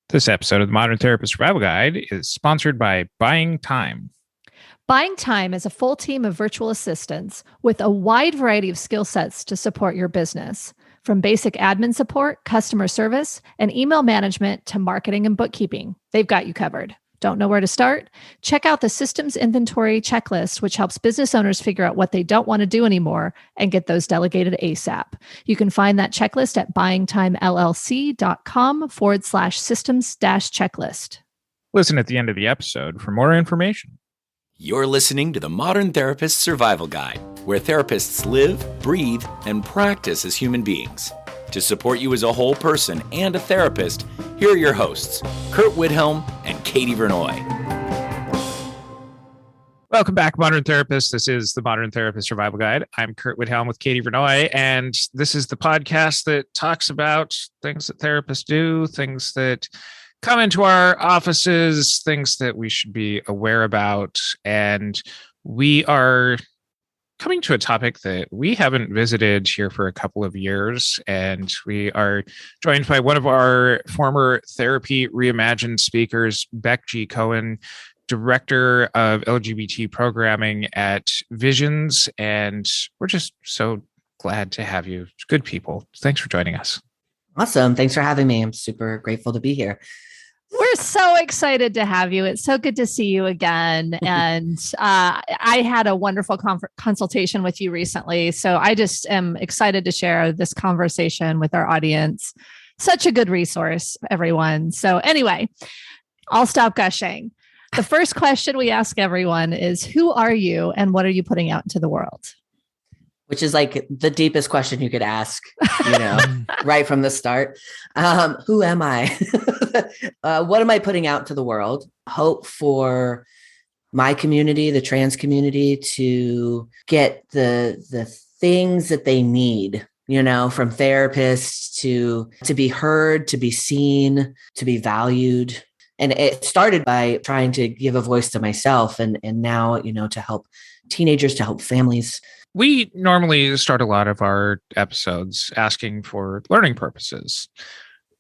This episode of the Modern Therapist Survival Guide is sponsored by Buying Time. Buying Time is a full team of virtual assistants with a wide variety of skill sets to support your business. From basic admin support, customer service, and email management to marketing and bookkeeping, they've got you covered. Don't know where to start? Check out the Systems Inventory Checklist, which helps business owners figure out what they don't want to do anymore and get those delegated ASAP. You can find that checklist at buyingtimellc.com/systems-checklist. Listen at the end of the episode for more information. You're listening to the Modern Therapist Survival Guide, where therapists live, breathe, and practice as human beings. To support you as a whole person and a therapist, here are your hosts, Curt and Katie Vernoy. Welcome back, Modern Therapists. This is the Modern Therapist Survival Guide. I'm Curt with Katie Vernoy, and this is the podcast that talks about things that therapists do, things that come into our offices, things that we should be aware about. And we are coming to a topic that we haven't visited here for a couple of years, and we are joined by one of our former Therapy Reimagined speakers, Beck Gee-Cohen, Director of LGBT Programming at Visions, and we're just so glad to have you. Good people. Thanks for joining us. Awesome. Thanks for having me. I'm super grateful to be here. We're so excited to have you. It's so good to see you again. And I had a wonderful consultation with you recently. So I just am excited to share this conversation with our audience. Such a good resource, everyone. So anyway, I'll stop gushing. The first question we ask everyone is, who are you and what are you putting out into the world? Which is like the deepest question you could ask, right from the start. Who am I? What am I putting out to the world? Hope for my community, the trans community, to get the things that they need, from therapists to be heard, to be seen, to be valued. And it started by trying to give a voice to myself and now, to help teenagers, to help families. We normally start a lot of our episodes asking for learning purposes.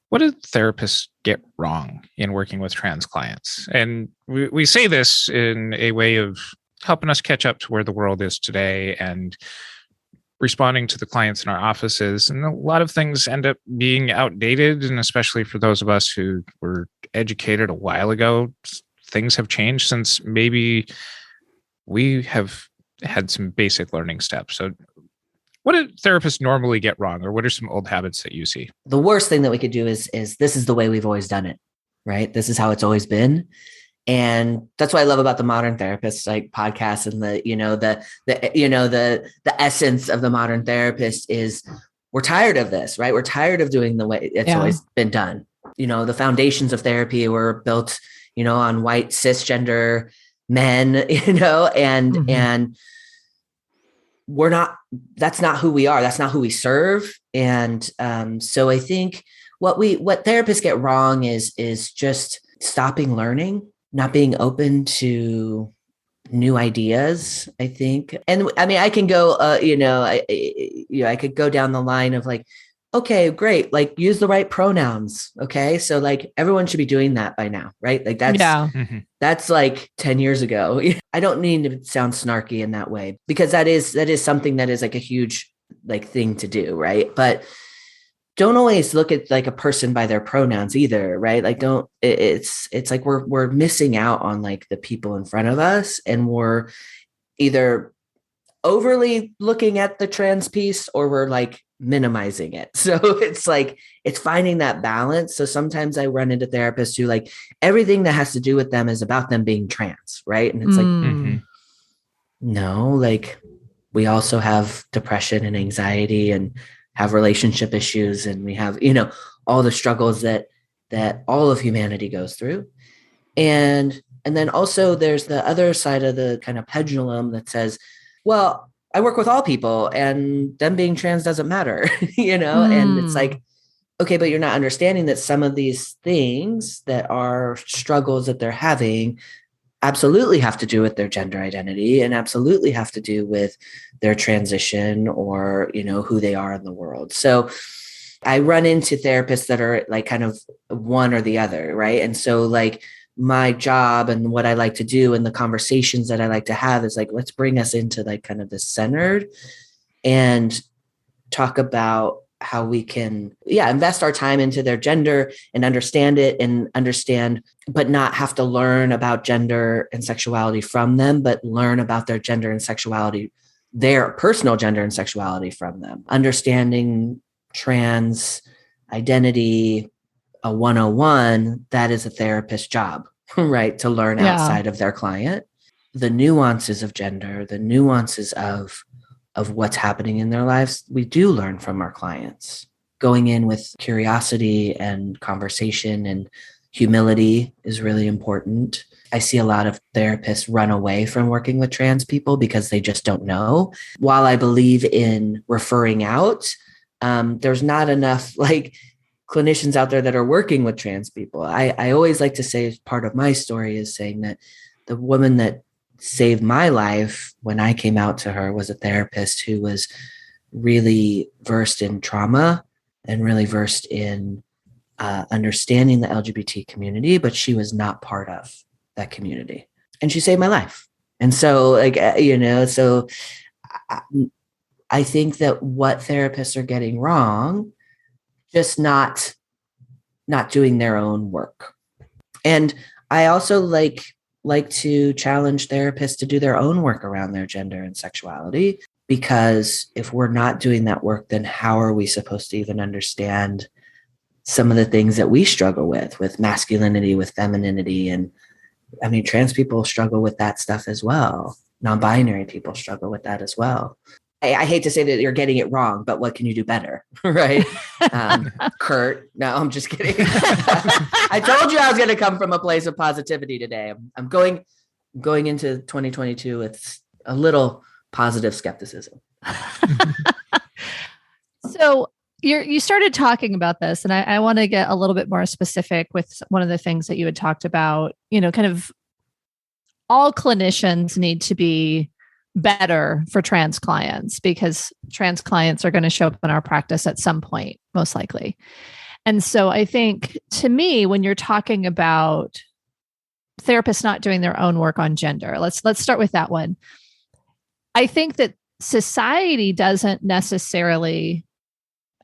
What do therapists get wrong in working with trans clients? And we say this in a way of helping us catch up to where the world is today and responding to the clients in our offices. And a lot of things end up being outdated. And especially for those of us who were educated a while ago, things have changed since maybe we have had some basic learning steps. So what do therapists normally get wrong, or what are some old habits that you see? The worst thing that we could do is this is the way we've always done it, right? This is how it's always been. And that's what I love about the Modern Therapist podcast, and the essence of the Modern Therapist is we're tired of this, right? We're tired of doing the way it's always been done. The foundations of therapy were built, on white cisgender men, and we're not, that's not who we are. That's not who we serve. And so I think what therapists get wrong is just stopping learning, not being open to new ideas, I think. And I mean, I can go, I could go down the line of like, okay, great. Like, use the right pronouns. Okay. So like everyone should be doing that by now, right? Like that's like 10 years ago. I don't mean to sound snarky in that way, because that is something that is like a huge like thing to do. Right. But don't always look at like a person by their pronouns either. Right. Like it's like we're missing out on like the people in front of us, and we're either overly looking at the trans piece or we're like minimizing it. So it's like, it's finding that balance. So sometimes I run into therapists who like everything that has to do with them is about them being trans. Right. And it's like, no, like we also have depression and anxiety and have relationship issues. And we have, all the struggles that all of humanity goes through. And then also there's the other side of the kind of pendulum that says, well, I work with all people and them being trans doesn't matter, and it's like, okay, but you're not understanding that some of these things that are struggles that they're having absolutely have to do with their gender identity and absolutely have to do with their transition or, who they are in the world. So I run into therapists that are like kind of one or the other, right? And so like my job and what I like to do and the conversations that I like to have is like, let's bring us into like kind of the centered and talk about how we can, invest our time into their gender and understand it and understand, but not have to learn about gender and sexuality from them, but learn about their gender and sexuality, their personal gender and sexuality from them. Understanding trans identity, a 101, that is a therapist's job, right? To learn outside of their client, the nuances of gender, the nuances of what's happening in their lives, we do learn from our clients. Going in with curiosity and conversation and humility is really important. I see a lot of therapists run away from working with trans people because they just don't know. While I believe in referring out, there's not enough like clinicians out there that are working with trans people. I always like to say, part of my story is saying that the woman that saved my life when I came out to her was a therapist who was really versed in trauma and really versed in understanding the LGBT community, but she was not part of that community. And she saved my life. And so I think that what therapists are getting wrong, just not doing their own work. And I also like to challenge therapists to do their own work around their gender and sexuality, because if we're not doing that work, then how are we supposed to even understand some of the things that we struggle with masculinity, with femininity? And I mean, trans people struggle with that stuff as well. Non-binary people struggle with that as well. I hate to say that you're getting it wrong, but what can you do better? Right. Curt, no, I'm just kidding. I told you I was going to come from a place of positivity today. I'm going into 2022 with a little positive skepticism. So you started talking about this, and I want to get a little bit more specific with one of the things that you had talked about, kind of all clinicians need to be better for trans clients, because trans clients are going to show up in our practice at some point, most likely. And so I think, to me, when you're talking about therapists not doing their own work on gender, let's start with that one. I think that society doesn't necessarily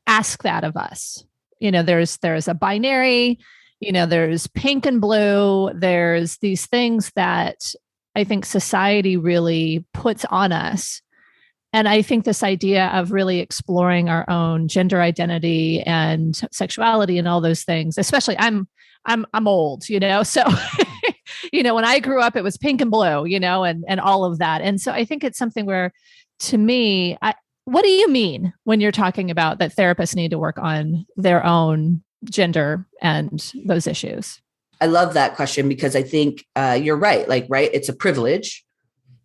ask that of us. There's a binary, there's pink and blue, there's these things that I think society really puts on us. And I think this idea of really exploring our own gender identity and sexuality and all those things, especially I'm old, so, when I grew up, it was pink and blue, and all of that. And so I think it's something where, to me, what do you mean when you're talking about that therapists need to work on their own gender and those issues? I love that question, because I think you're right. It's a privilege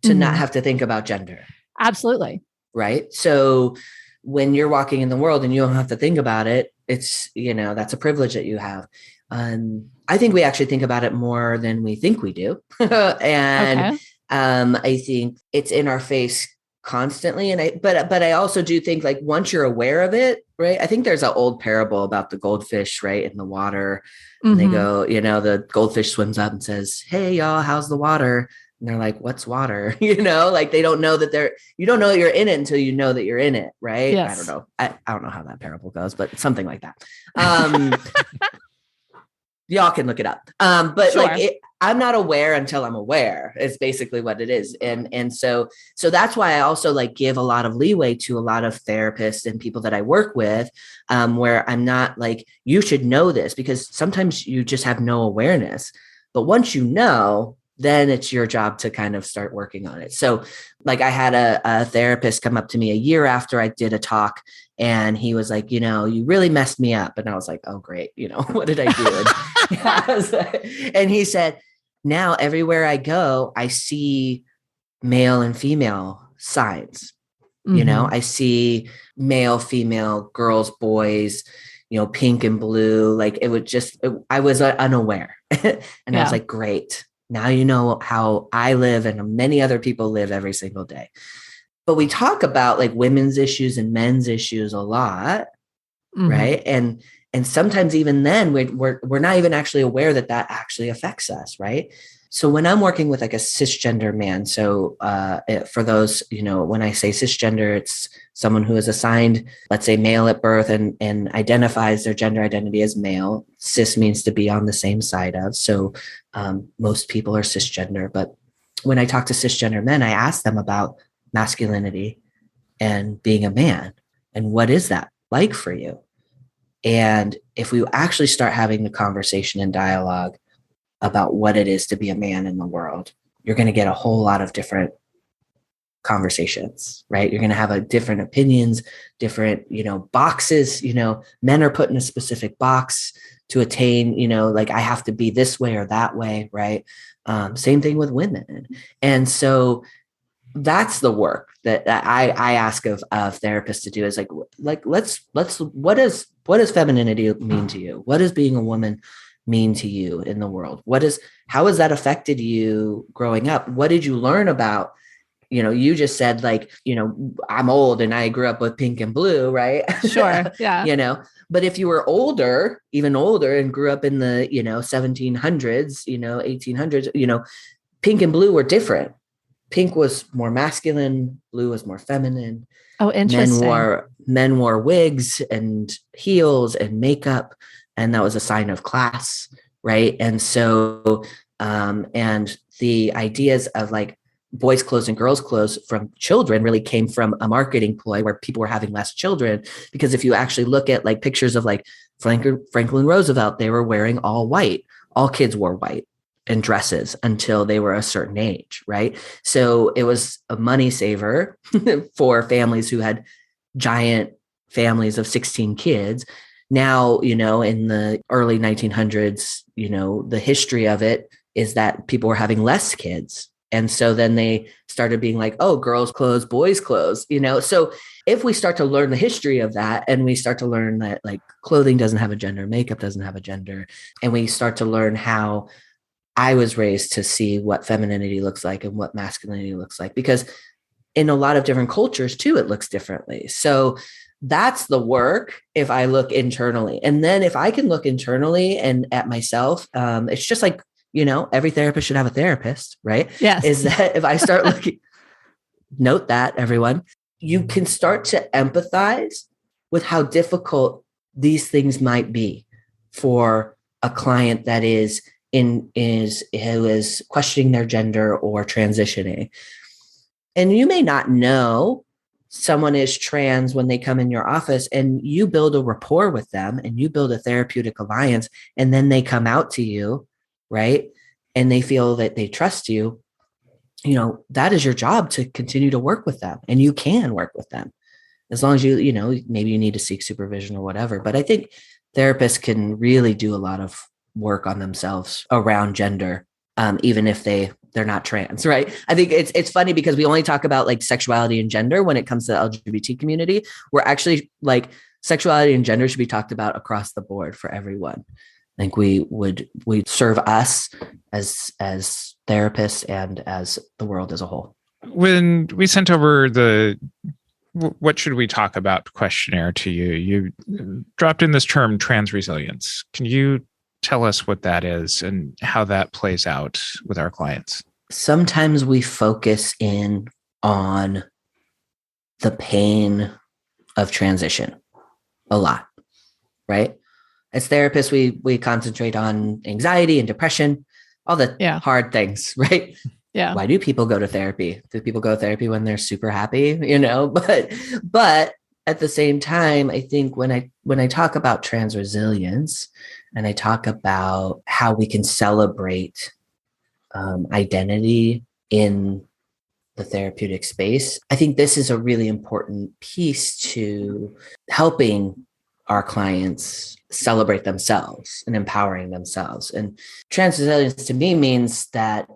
to not have to think about gender. Absolutely. Right. So when you're walking in the world and you don't have to think about it, it's, that's a privilege that you have. I think we actually think about it more than we think we do. And I think it's in our face constantly. But I also do think, like, once you're aware of it, right? I think there's an old parable about the goldfish, right, in the water. And they go, the goldfish swims up and says, "Hey, y'all, how's the water?" And they're like, "What's water?" Like, they don't know that you don't know that you're in it until you know that you're in it. Right. Yes. I don't know. I don't know how that parable goes, but something like that. Y'all can look it up. But sure. I'm not aware until I'm aware. It's basically what it is. And so that's why I also give a lot of leeway to a lot of therapists and people that I work with, where I'm not like, you should know this, because sometimes you just have no awareness. But once you know, then it's your job to kind of start working on it. So I had a therapist come up to me a year after I did a talk, and he was like, "You really messed me up." And I was like, "Oh, great. What did I do?" And he said, "Now everywhere I go, I see male and female signs. I see male, female, girls, boys, pink and blue. I was unaware." And I was like, "Great. Now you know how I live and many other people live every single day." But we talk about women's issues and men's issues a lot, right? And sometimes even then we're not even actually aware that actually affects us, right? So when I'm working with like a cisgender man, so for those, when I say cisgender, it's someone who is assigned, let's say, male at birth and identifies their gender identity as male. Cis means to be on the same side of. So most people are cisgender. But when I talk to cisgender men, I ask them about masculinity and being a man. And what is that like for you? And if we actually start having the conversation and dialogue about what it is to be a man in the world, you're going to get a whole lot of different conversations, right? You're going to have different opinions, different, boxes, men are put in a specific box to attain, like I have to be this way or that way, right? Same thing with women. And so that's the work that I ask of therapists to do is like, let's, what does femininity mean to you? What does being a woman mean to you in the world? How has that affected you growing up? What did you learn about, you just said I'm old and I grew up with pink and blue, right? Sure. Yeah. But if you were older, even older and grew up in the, 1700s, 1800s, pink and blue were different. Pink was more masculine, blue was more feminine. Oh, interesting. Men wore wigs and heels and makeup, and that was a sign of class, right? And so, and the ideas of like boys' clothes and girls' clothes from children really came from a marketing ploy where people were having less children. Because if you actually look at like pictures of like Franklin Roosevelt, they were wearing all white. All kids wore white and dresses until they were a certain age, right? So it was a money saver for families who had giant families of 16 kids. Now, in the early 1900s, the history of it is that people were having less kids. And so then they started being like, oh, girls' clothes, boys' clothes, So if we start to learn the history of that and we start to learn that like clothing doesn't have a gender, makeup doesn't have a gender, and we start to learn how I was raised to see what femininity looks like and what masculinity looks like, because in a lot of different cultures too, it looks differently. So that's the work if I look internally. And then if I can look internally and at myself, it's just like, every therapist should have a therapist, right? Yes. Is that if I start looking, note that everyone, you can start to empathize with how difficult these things might be for a client that who is questioning their gender or transitioning. And you may not know someone is trans when they come in your office, and you build a rapport with them and you build a therapeutic alliance, and then they come out to you, right? And they feel that they trust you. That is your job to continue to work with them, and you can work with them as long as maybe you need to seek supervision or whatever. But I think therapists can really do a lot of work on themselves around gender, even if they're not trans, right? I think it's funny because we only talk about like sexuality and gender when it comes to the LGBT community. We're actually like sexuality and gender should be talked about across the board for everyone. I think we serve us as therapists and as the world as a whole. When we sent over the what should we talk about questionnaire to you, you dropped in this term trans resilience. Can you tell us what that is and how that plays out with our clients? Sometimes we focus in on the pain of transition a lot, right? As therapists, we concentrate on anxiety and depression, all the hard things, right? Yeah. Why do people go to therapy? Do people go to therapy when they're super happy? But at the same time, I think when I talk about trans resilience and I talk about how we can celebrate identity in the therapeutic space, I think this is a really important piece to helping our clients celebrate themselves and empowering themselves. And trans resilience to me means that,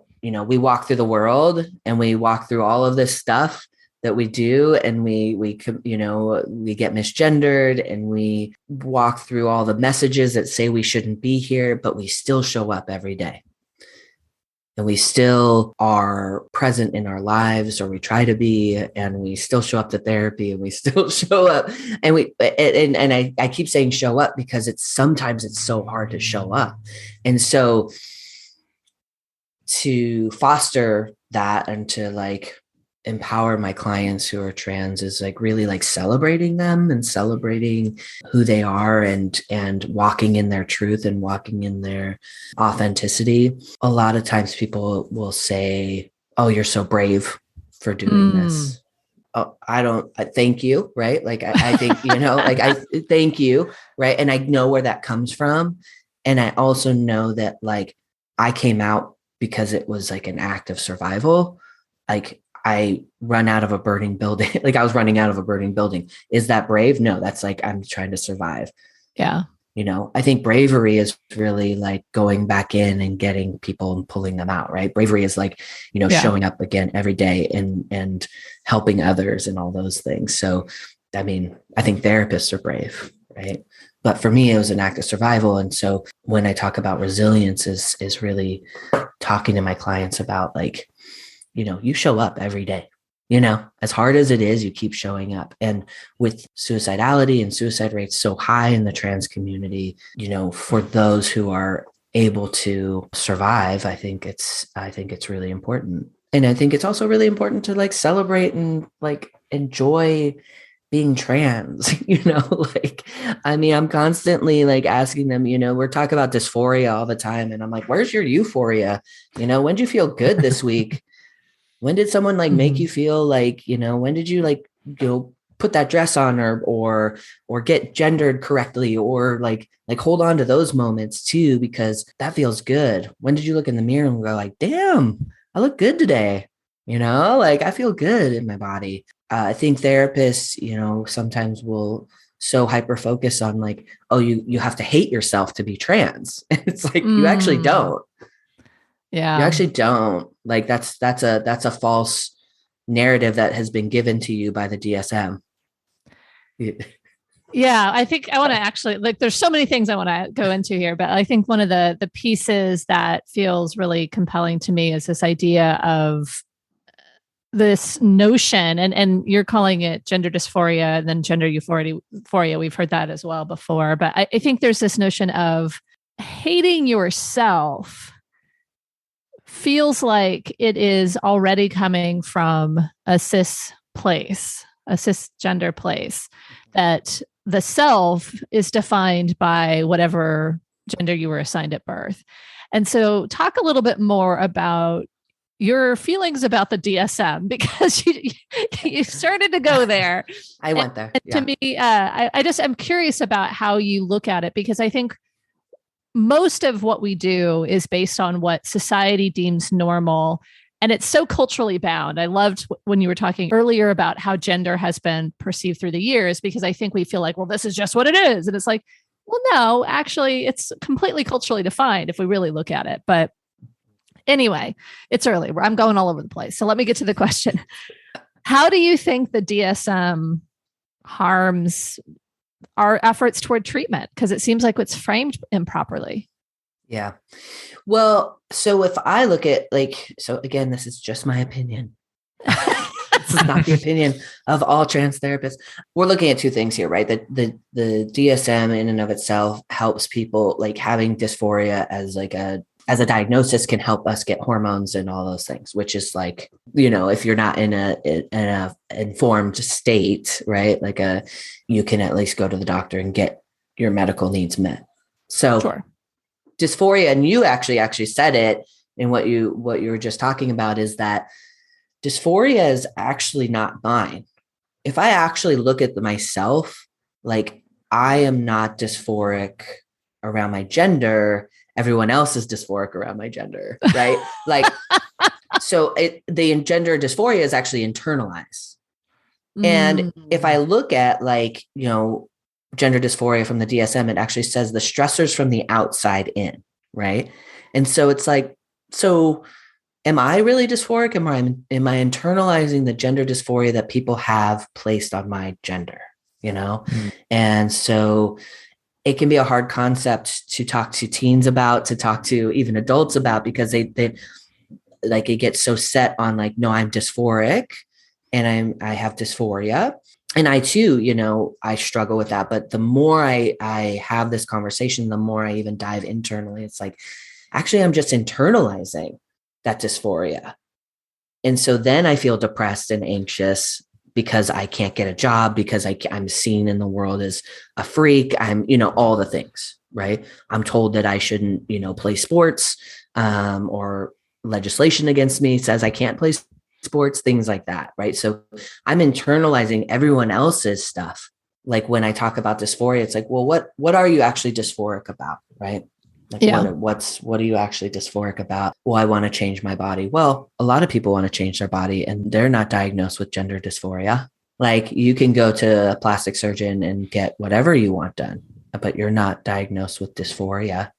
we walk through the world and we walk through all of this stuff that we do, and we get misgendered, and we walk through all the messages that say we shouldn't be here, but we still show up every day. and we still are present in our lives, or we try to be, and we still show up to therapy, and we still show up, and I keep saying show up because sometimes it's so hard to show up. And so to foster that and to like empower my clients who are trans is like really like celebrating them and celebrating who they are and walking in their truth and walking in their authenticity. A lot of times people will say, "Oh, you're so brave for doing this." Oh, I thank you. Right. Like, I think, like, I thank you. Right. And I know where that comes from. And I also know that like I came out because it was like an act of survival. Like, I run out of a burning building. Like, I was running out of a burning building. Is that brave? No, that's like, I'm trying to survive. Yeah. I think bravery is really like going back in and getting people and pulling them out, right? Bravery is like, showing up again every day and helping others and all those things. So, I mean, I think therapists are brave, right? But for me, it was an act of survival. And so when I talk about resilience is really talking to my clients about like, you show up every day, as hard as it is, you keep showing up. And with suicidality and suicide rates so high in the trans community, for those who are able to survive, I think it's really important. And I think it's also really important to like celebrate and like enjoy being trans, like, I mean, I'm constantly like asking them, we're talking about dysphoria all the time. And I'm like, where's your euphoria? When did you feel good this week? When did someone like make you feel like, when did you like, put that dress on or get gendered correctly, or like hold on to those moments too, because that feels good. When did you look in the mirror and go like, damn, I look good today? Like I feel good in my body. I think therapists, sometimes will so hyper focus on like, oh, you have to hate yourself to be trans. And it's like, you actually don't. Yeah. You actually don't. Like that's a false narrative that has been given to you by the DSM. Yeah, I think I want to actually like, there's so many things I want to go into here, but I think one of the pieces that feels really compelling to me is this idea of this notion, and you're calling it gender dysphoria and then gender euphoria. We've heard that as well before, but I think there's this notion of hating yourself feels like it is already coming from a cis place, a cisgender place, that the self is defined by whatever gender you were assigned at birth. And so talk a little bit more about your feelings about the DSM, because you started to go there. I went there. Yeah. To me, I'm curious about how you look at it, because I think most of what we do is based on what society deems normal. And it's so culturally bound. I loved when you were talking earlier about how gender has been perceived through the years, because I think we feel like, well, this is just what it is. And it's like, well, no, actually, it's completely culturally defined if we really look at it. But anyway, it's early. I'm going all over the place. So let me get to the question. How do you think the DSM harms our efforts toward treatment? Because it seems like it's framed improperly. Yeah. Well, so if I look at so again, this is just my opinion. This is not the opinion of all trans therapists. We're looking at two things here, right? The DSM in and of itself helps people, like having dysphoria as a diagnosis can help us get hormones and all those things, which is like, if you're not in a informed state, right? You can at least go to the doctor and get your medical needs met. So sure. Dysphoria, and you actually said it in what you were just talking about, is that dysphoria is actually not mine. If I actually look at myself, like I am not dysphoric around my gender, everyone else is dysphoric around my gender, right? So the gender dysphoria is actually internalized. And if I look at gender dysphoria from the DSM, it actually says the stressors from the outside in, right? And so it's like, so am I really dysphoric? Am I internalizing the gender dysphoria that people have placed on my gender, And so it can be a hard concept to talk to teens about, to talk to even adults about, because like it gets so set on like, no, I'm dysphoric and I have dysphoria. And I too, I struggle with that. But the more I have this conversation, the more I even dive internally. It's like, actually, I'm just internalizing that dysphoria. And so then I feel depressed and anxious because I can't get a job, because I'm seen in the world as a freak. I'm, all the things, right? I'm told that I shouldn't, play sports, or legislation against me says I can't play sports, things like that, right? So I'm internalizing everyone else's stuff. Like when I talk about dysphoria, it's like, well, what are you actually dysphoric about, right? Like what are you actually dysphoric about? Well, I want to change my body. Well, a lot of people want to change their body and they're not diagnosed with gender dysphoria. Like you can go to a plastic surgeon and get whatever you want done, but you're not diagnosed with dysphoria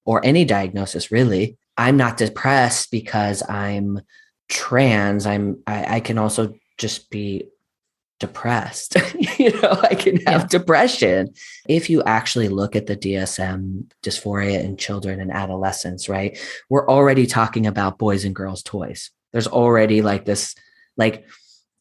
or any diagnosis really. I'm not depressed because I'm trans. I can also just be depressed. I can have depression. If you actually look at the DSM, dysphoria in children and adolescents, right? We're already talking about boys and girls toys. There's already like this like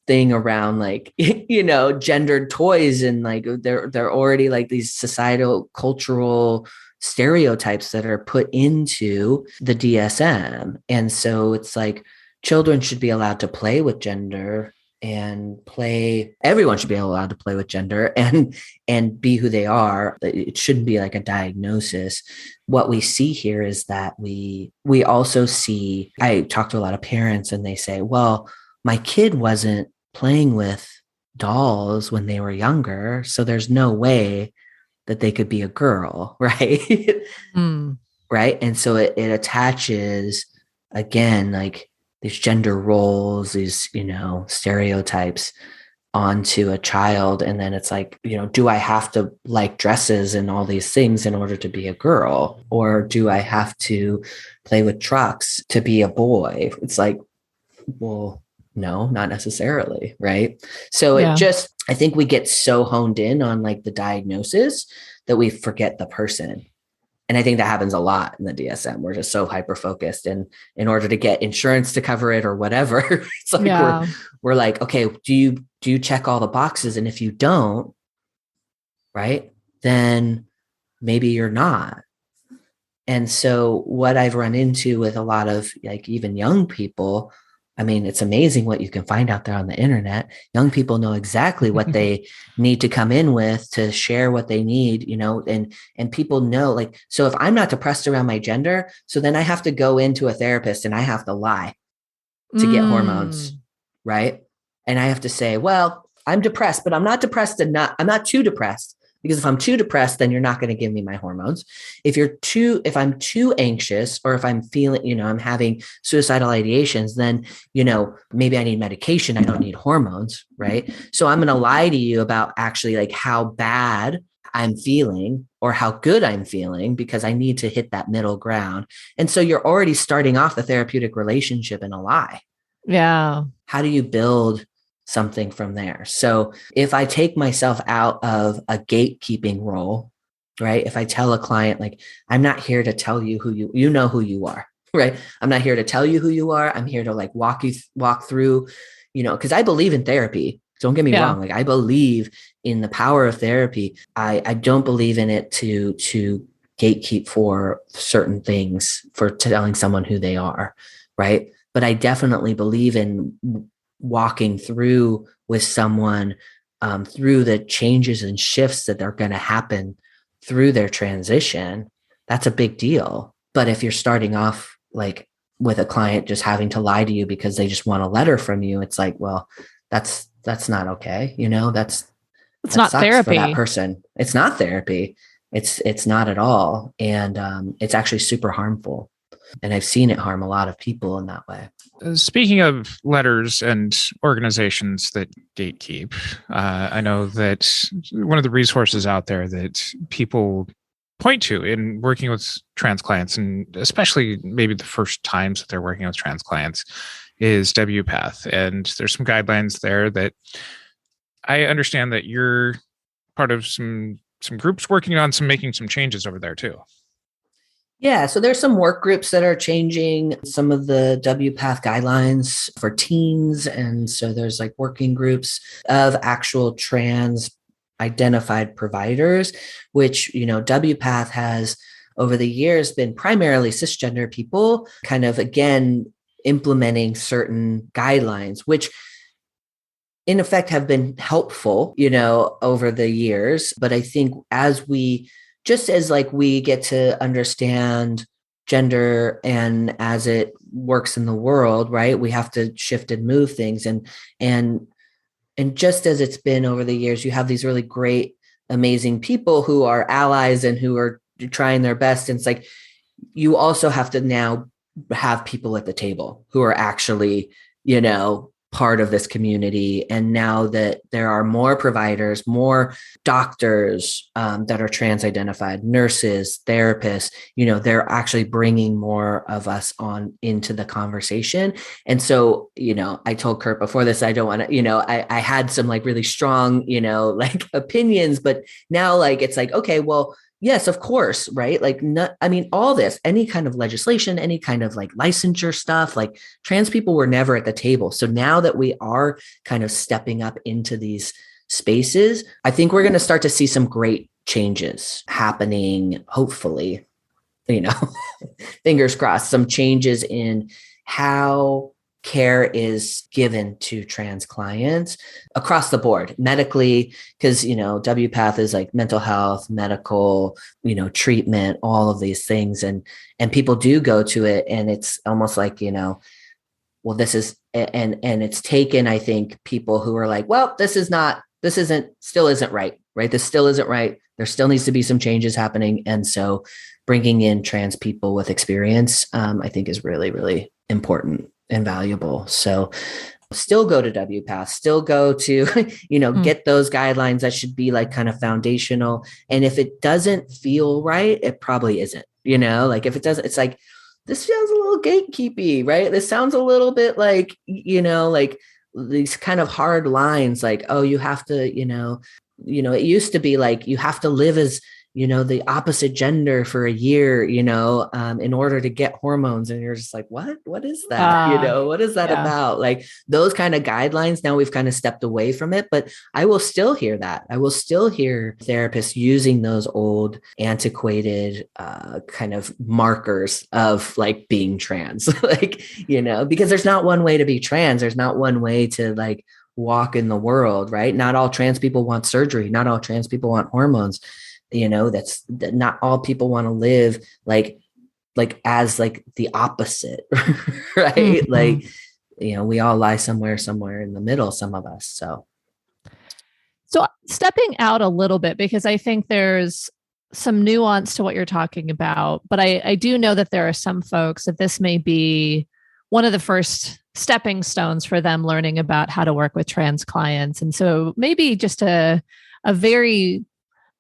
thing around like, gendered toys, and like they're already like these societal cultural stereotypes that are put into the DSM. And so it's like children should be allowed to play with gender everyone should be allowed to play with gender and be who they are. It shouldn't be like a diagnosis. What we see here is that we also see, I talk to a lot of parents and they say, well, my kid wasn't playing with dolls when they were younger, so there's no way that they could be a girl, right? Right. And so it attaches again, like these gender roles, these, stereotypes onto a child. And then it's like, do I have to like dresses and all these things in order to be a girl? Or do I have to play with trucks to be a boy? It's like, well, no, not necessarily. Right. So I think we get so honed in on like the diagnosis that we forget the person. And I think that happens a lot in the DSM. We're just so hyper-focused, and in order to get insurance to cover it or whatever, it's like we're like, okay, do you check all the boxes? And if you don't, right, then maybe you're not. And so what I've run into with a lot of like even young people, I mean, it's amazing what you can find out there on the internet. Young people know exactly what they need to come in with to share what they need, and people know, like, so if I'm not depressed around my gender, so then I have to go into a therapist and I have to lie to get hormones, right? And I have to say, well, I'm depressed, but I'm not depressed I'm not too depressed. Because if I'm too depressed, then you're not going to give me my hormones. If I'm too anxious, or if I'm feeling, I'm having suicidal ideations, then, maybe I need medication. I don't need hormones. Right. So I'm going to lie to you about actually like how bad I'm feeling or how good I'm feeling, because I need to hit that middle ground. And so you're already starting off the therapeutic relationship in a lie. Yeah. How do you build something from there? So if I take myself out of a gatekeeping role, right? If I tell a client, like, I'm not here to tell you you know who you are, right? I'm not here to tell you who you are. I'm here to like walk through, because I believe in therapy. Don't get me wrong. Like I believe in the power of therapy. I don't believe in it to gatekeep for certain things, for telling someone who they are, right? But I definitely believe in walking through with someone through the changes and shifts that are going to happen through their transition. That's a big deal. But if you're starting off like with a client just having to lie to you because they just want a letter from you, it's like, well, that's not okay. That not therapy for that person. It's not therapy. It's not at all. And it's actually super harmful. And I've seen it harm a lot of people in that way. Speaking of letters and organizations that gatekeep, I know that one of the resources out there that people point to in working with trans clients, and especially maybe the first times that they're working with trans clients, is WPATH. And there's some guidelines there that I understand that you're part of some groups working on making some changes over there too. Yeah, so there's some work groups that are changing some of the WPATH guidelines for teens. And so there's like working groups of actual trans identified providers, which, WPATH has over the years been primarily cisgender people kind of, again, implementing certain guidelines, which in effect have been helpful, over the years. But I think as we get to understand gender and as it works in the world, right, we have to shift and move things. And just as it's been over the years, you have these really great, amazing people who are allies and who are trying their best. And it's like, you also have to now have people at the table who are actually, part of this community. And now that there are more providers, more doctors that are trans identified, nurses, therapists, they're actually bringing more of us on into the conversation. And so, I told Curt before this, I don't want to, I had some like really strong, like opinions, but now like, it's like, okay, well, yes, of course, right? Like, all this, any kind of legislation, any kind of like licensure stuff, like trans people were never at the table. So now that we are kind of stepping up into these spaces, I think we're going to start to see some great changes happening, hopefully, fingers crossed, some changes in how care is given to trans clients across the board medically, because WPATH is like mental health, medical, treatment, all of these things, and people do go to it, and it's almost like well, this is and it's taken, I think, people who are like, well, still isn't right, this still isn't right, there still needs to be some changes happening. And so bringing in trans people with experience, I think is really, really important and valuable. So still go to WPATH, still go to, get those guidelines that should be like kind of foundational. And if it doesn't feel right, it probably isn't, like if it doesn't, it's like, this feels a little gatekeepy, right? This sounds a little bit like, like these kind of hard lines, like, oh, you have to, it used to be like, you have to live as, the opposite gender for a year, in order to get hormones. And you're just like, what is that? What is that about? Like those kind of guidelines. Now we've kind of stepped away from it, but I will still hear that. I will still hear therapists using those old antiquated kind of markers of like being trans, like, because there's not one way to be trans. There's not one way to like walk in the world, right? Not all trans people want surgery. Not all trans people want hormones. That's not all people want to live like as like the opposite, right? Mm-hmm. Like, we all lie somewhere in the middle, some of us. So stepping out a little bit, because I think there's some nuance to what you're talking about, but I do know that there are some folks that this may be one of the first stepping stones for them learning about how to work with trans clients. And so maybe just a very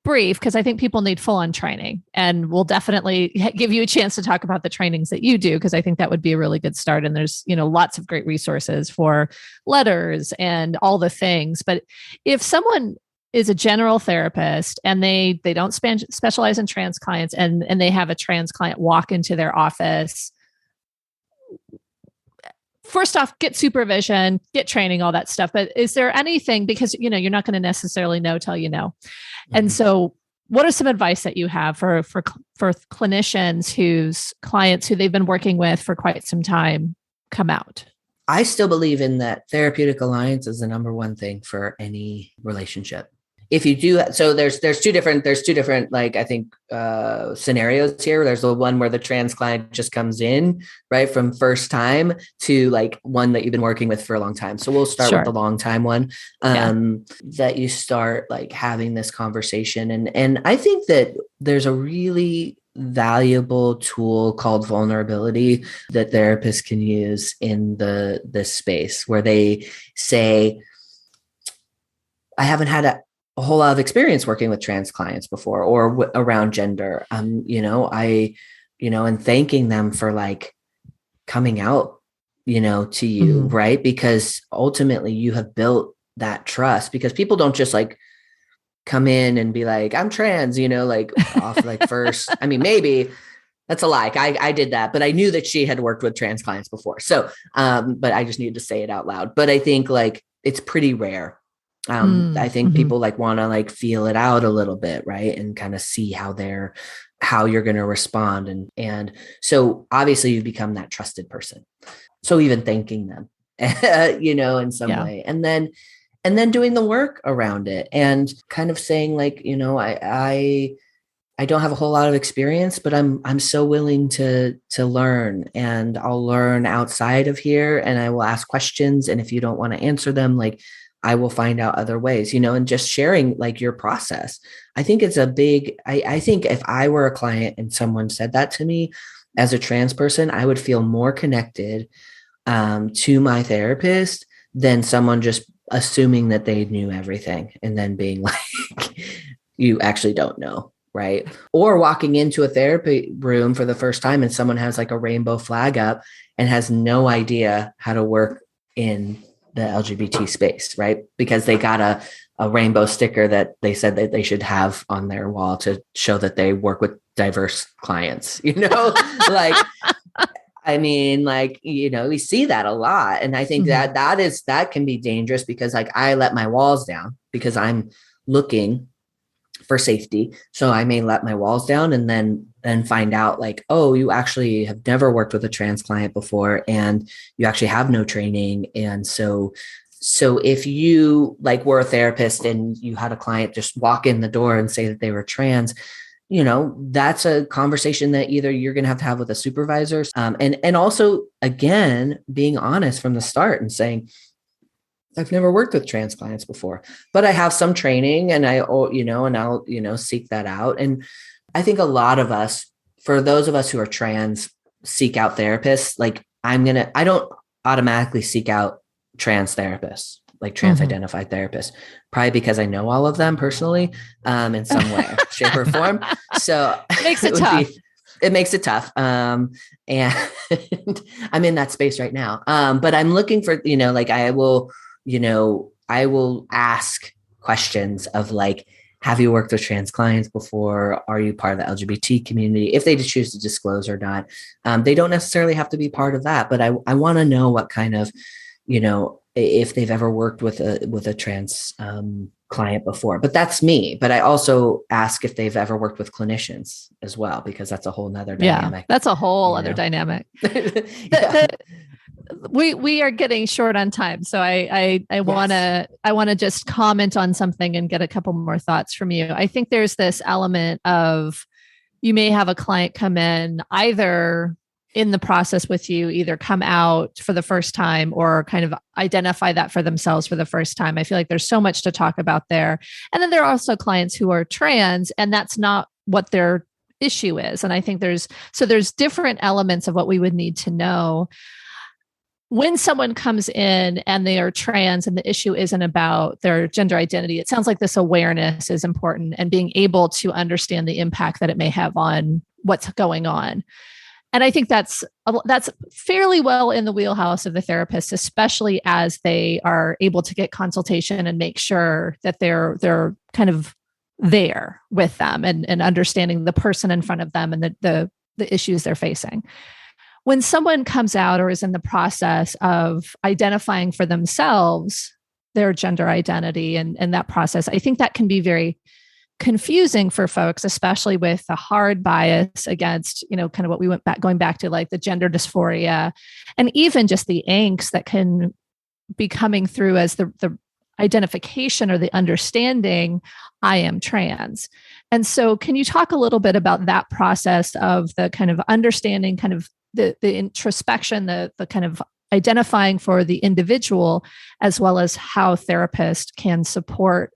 brief, because I think people need full-on training, and we'll definitely give you a chance to talk about the trainings that you do, because I think that would be a really good start. And there's, lots of great resources for letters and all the things. But if someone is a general therapist and they don't specialize in trans clients, and they have a trans client walk into their office, first off, get supervision, get training, all that stuff. But is there anything, because, you're not going to necessarily know till you know. And so what are some advice that you have for clinicians whose clients who they've been working with for quite some time come out? I still believe in that therapeutic alliance is the number one thing for any relationship. If you do, so there's two different, like, I think, scenarios here. There's the one where the trans client just comes in, right, from first time, to like one that you've been working with for a long time. So we'll start with the long time one, that you start like having this conversation. And I think that there's a really valuable tool called vulnerability that therapists can use in this space, where they say, I haven't had a whole lot of experience working with trans clients before, or around gender. And thanking them for like coming out, to you, right? Because ultimately you have built that trust, because people don't just like come in and be like, I'm trans, like off like first. I mean, maybe That's a lie. I did that, but I knew that she had worked with trans clients before. So, but I just needed to say it out loud. But I think like it's pretty rare. I think people like want to like feel it out a little bit, right? And kind of see how you're going to respond. And so obviously you become that trusted person. So even thanking them, in some way, and then doing the work around it and kind of saying like, I don't have a whole lot of experience, but I'm so willing to learn, and I'll learn outside of here, and I will ask questions. And if you don't want to answer them, like I will find out other ways, and just sharing like your process. I think it's a big, I think if I were a client and someone said that to me as a trans person, I would feel more connected to my therapist than someone just assuming that they knew everything and then being like, you actually don't know. Right. Or walking into a therapy room for the first time and someone has like a rainbow flag up and has no idea how to work in the LGBT space, right? Because they got a rainbow sticker that they said that they should have on their wall to show that they work with diverse clients, like, I mean, like, we see that a lot. And I think that can be dangerous because like I let my walls down because I'm looking for safety. So I may let my walls down and then find out like, oh, you actually have never worked with a trans client before and you actually have no training. And so if you like were a therapist and you had a client just walk in the door and say that they were trans, that's a conversation that either you're going to have with a supervisor. And also, again, being honest from the start and saying, I've never worked with trans clients before, but I have some training and I'll seek that out. And I think a lot of us, for those of us who are trans, seek out therapists. Like I don't automatically seek out trans therapists, like trans identified therapists, probably because I know all of them personally, in some way, shape or form. So it makes it tough. It makes it tough. And I'm in that space right now. But I'm looking for, like I will ask questions of like, have you worked with trans clients before? Are you part of the LGBT community? If they choose to disclose or not, they don't necessarily have to be part of that. But I want to know what kind of, if they've ever worked with a trans client before. But that's me. But I also ask if they've ever worked with clinicians as well, because that's a whole nother dynamic. Yeah, that's a whole other dynamic. We are getting short on time. So I want to just comment on something and get a couple more thoughts from you. I think there's this element of, you may have a client come in either in the process with you, either come out for the first time or kind of identify that for themselves for the first time. I feel like there's so much to talk about there. And then there are also clients who are trans and that's not what their issue is. And I think there's different elements of what we would need to know. When someone comes in and they are trans and the issue isn't about their gender identity, it sounds like this awareness is important and being able to understand the impact that it may have on what's going on. And I think that's fairly well in the wheelhouse of the therapist, especially as they are able to get consultation and make sure that they're kind of there with them and understanding the person in front of them and the issues they're facing. When someone comes out or is in the process of identifying for themselves their gender identity and that process, I think that can be very confusing for folks, especially with the hard bias against, kind of what we going back to, like the gender dysphoria, and even just the angst that can be coming through as the identification or the understanding, I am trans. And so can you talk a little bit about that process of the kind of understanding, kind of the introspection, the kind of identifying for the individual, as well as how therapists can support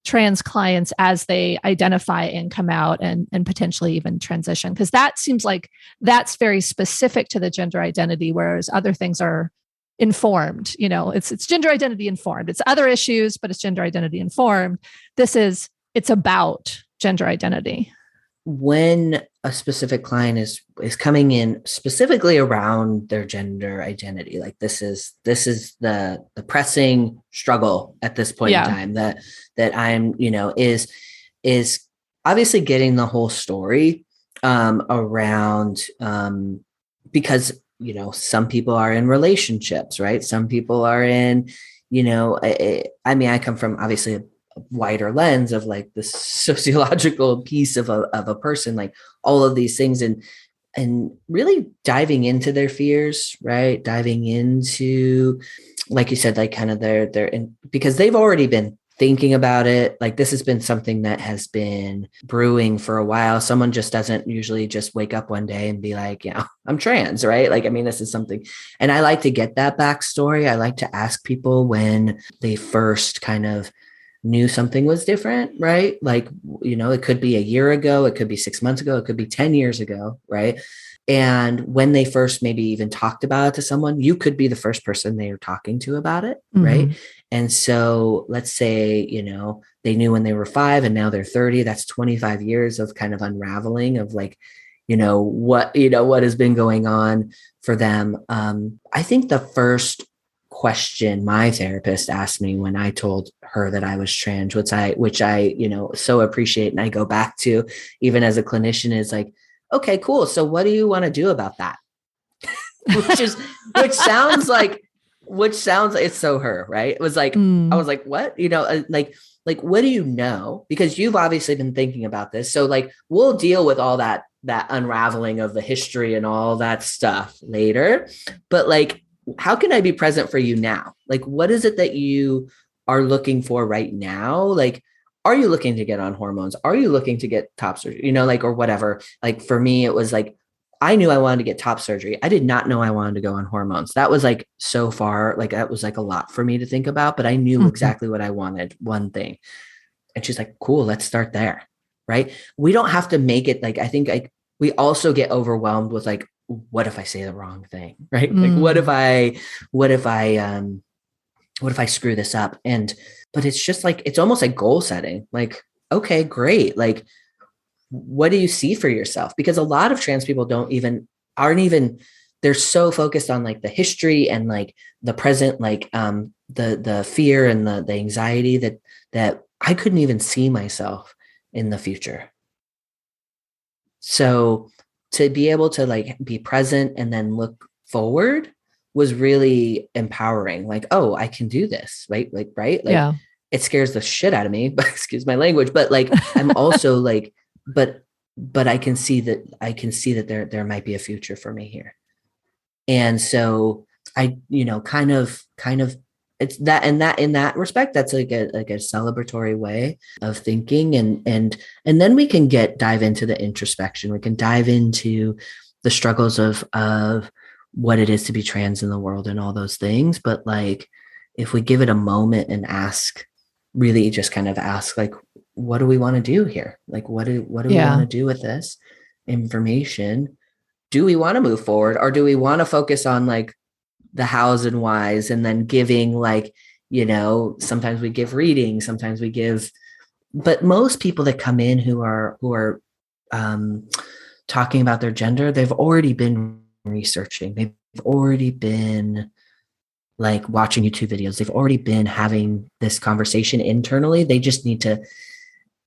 trans clients as they identify and come out and potentially even transition? Because that seems like that's very specific to the gender identity, whereas other things are informed. It's gender identity informed. It's other issues, but it's gender identity informed. It's about gender identity. When a specific client is coming in specifically around their gender identity, like this is the pressing struggle at this point in time that I'm, is obviously getting the whole story around, because, you know, some people are in relationships, right? Some people are in, you know, I mean, I come from obviously a wider lens of like the sociological piece of a person, like all of these things, and really diving into their fears, right? Diving into, like you said, like kind of their because they've already been thinking about it. Like this has been something that has been brewing for a while. Someone just doesn't usually just wake up one day and be like, you know, I'm trans, right? Like, I mean, this is something, and I like to get that backstory. I like to ask people when they first kind of knew something was different, right? Like, you know, it could be a year ago, it could be 6 months ago, it could be 10 years ago, right? And when they first maybe even talked about it to someone, you could be the first person they were talking to about it, right? And so let's say, you know, they knew when they were 5 and now they're 30, that's 25 years of kind of unraveling of like, what has been going on for them. I think the first question my therapist asked me when I told her that I was trans, which I, you know, so appreciate and I go back to even as a clinician, is like, okay, cool. So what do you want to do about that? which sounds like it's so her, right? It was like, I was like, what? You know, like, what do you know? Because you've obviously been thinking about this. So like, we'll deal with all that unraveling of the history and all that stuff later. But like, how can I be present for you now? Like, what is it that you are looking for right now? Like, are you looking to get on hormones? Are you looking to get top surgery? You know, like, or whatever. Like for me, it was like, I knew I wanted to get top surgery. I did not know I wanted to go on hormones. That was like so far, like that was like a lot for me to think about, but I knew exactly what I wanted, one thing. And she's like, cool, let's start there. Right. We don't have to make it like, I think like we also get overwhelmed with like, what if I say the wrong thing? Right. Like, what if I screw this up? But it's just like, it's almost like goal setting. Like, okay, great. Like, what do you see for yourself? Because a lot of trans people aren't even, they're so focused on like the history and like the present, like the fear and the anxiety that I couldn't even see myself in the future. So to be able to like be present and then look forward was really empowering. Like, oh, I can do this, right? Like, right? Like, yeah. It scares the shit out of me, but excuse my language, but like, I'm also like, but I can see that there might be a future for me here. And so I, you know, kind of it's that, and that in that respect, that's like a celebratory way of thinking. And then we can dive into the introspection. We can dive into the struggles of what it is to be trans in the world and all those things. But like, if we give it a moment and really just kind of ask, like, what do we want to do here? Like, what do we want to do with this information? Do we want to move forward, or do we want to focus on like the hows and whys, and then giving like, you know, sometimes we give readings, sometimes we give, but most people that come in who are talking about their gender, they've already been researching. They've already been like watching YouTube videos. They've already been having this conversation internally. They just need to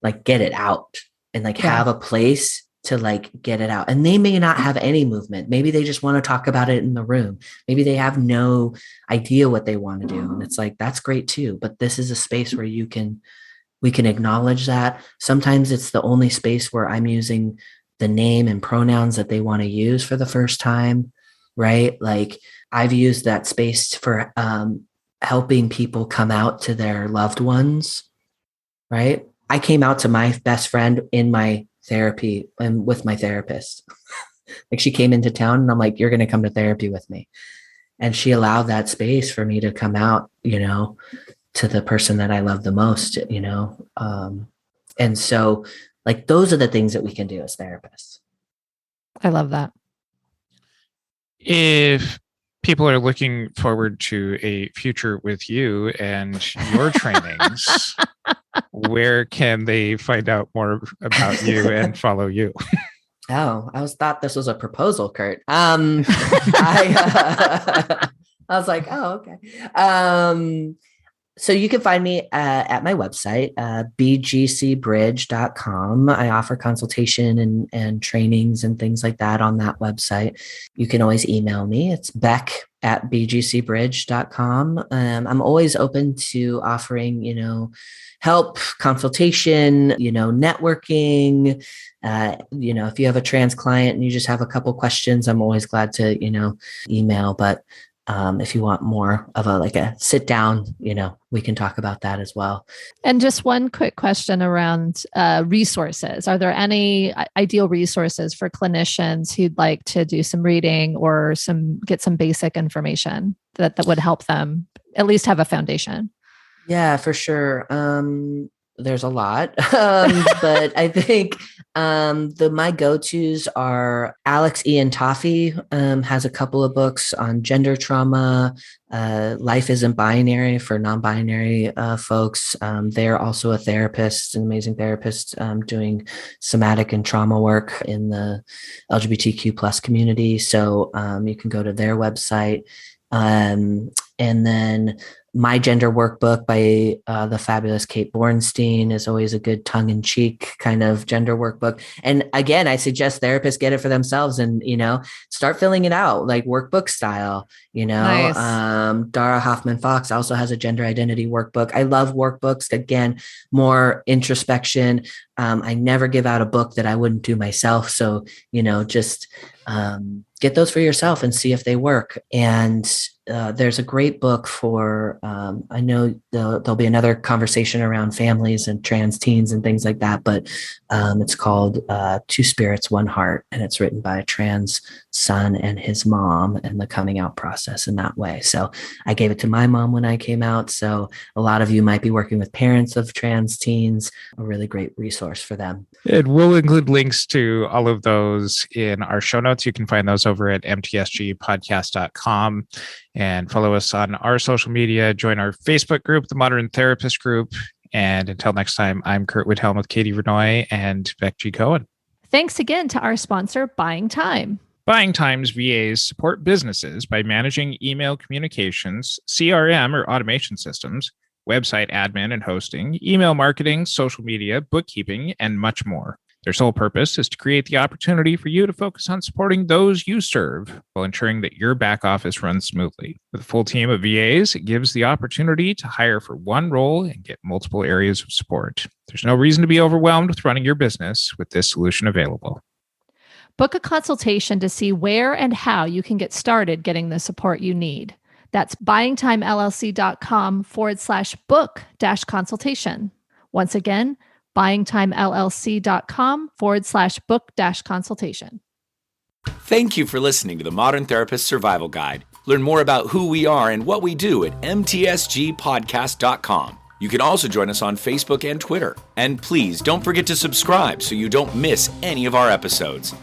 like get it out and like have a place to like get it out. And they may not have any movement. Maybe they just want to talk about it in the room. Maybe they have no idea what they want to do. And it's like, that's great too. But this is a space where we can acknowledge that. Sometimes it's the only space where I'm using the name and pronouns that they want to use for the first time, right? Like I've used that space for helping people come out to their loved ones, right? I came out to my best friend in my therapy and with my therapist. Like she came into town and I'm like, you're going to come to therapy with me. And she allowed that space for me to come out, you know, to the person that I love the most, you know? And so like, those are the things that we can do as therapists. I love that. If people are looking forward to a future with you and your trainings, where can they find out more about you and follow you? Oh, I thought this was a proposal, Curt. I was like, oh, okay. So you can find me at my website, bgcbridge.com. I offer consultation and trainings and things like that on that website. You can always email me. It's beck@bgcbridge.com. I'm always open to offering, help, consultation, networking. If you have a trans client and you just have a couple questions, I'm always glad to, email. But if you want more of a sit down, we can talk about that as well. And just one quick question around resources. Are there any ideal resources for clinicians who'd like to do some reading or get some basic information that would help them at least have a foundation? Yeah, for sure. There's a lot, but I think my go-tos are Alex Ian Toffey has a couple of books on gender trauma. Life Isn't Binary for non-binary folks. They're also a therapist, an amazing therapist doing somatic and trauma work in the LGBTQ plus community. So you can go to their website. And then My Gender Workbook by the fabulous Kate Bornstein is always a good tongue-in-cheek kind of gender workbook. And again, I suggest therapists get it for themselves and, start filling it out like workbook style, Nice. Dara Hoffman Fox also has a gender identity workbook. I love workbooks. Again, more introspection. I never give out a book that I wouldn't do myself. So, just get those for yourself and see if they work. And there's a great book for, I know there'll be another conversation around families and trans teens and things like that, but it's called Two Spirits, One Heart, and it's written by a trans son and his mom and the coming out process in that way. So I gave it to my mom when I came out. So a lot of you might be working with parents of trans teens, a really great resource for them. And we'll include links to all of those in our show notes. You can find those over at mtsgpodcast.com and follow us on our social media. Join our Facebook group, the Modern Therapist Group. And until next time, I'm Curt Wilhelm with Katie Vernoy and Beck Gee-Cohen. Thanks again to our sponsor, Buying Time. Buying Time's VAs support businesses by managing email communications, CRM or automation systems, website admin and hosting, email marketing, social media, bookkeeping, and much more. Their sole purpose is to create the opportunity for you to focus on supporting those you serve while ensuring that your back office runs smoothly. With a full team of VAs, it gives the opportunity to hire for one role and get multiple areas of support. There's no reason to be overwhelmed with running your business with this solution available. Book a consultation to see where and how you can get started getting the support you need. That's buyingtimellc.com/book-consultation. Once again, buyingtimellc.com/book-consultation. Thank you for listening to the Modern Therapist Survival Guide. Learn more about who we are and what we do at mtsgpodcast.com. You can also join us on Facebook and Twitter. And please don't forget to subscribe so you don't miss any of our episodes.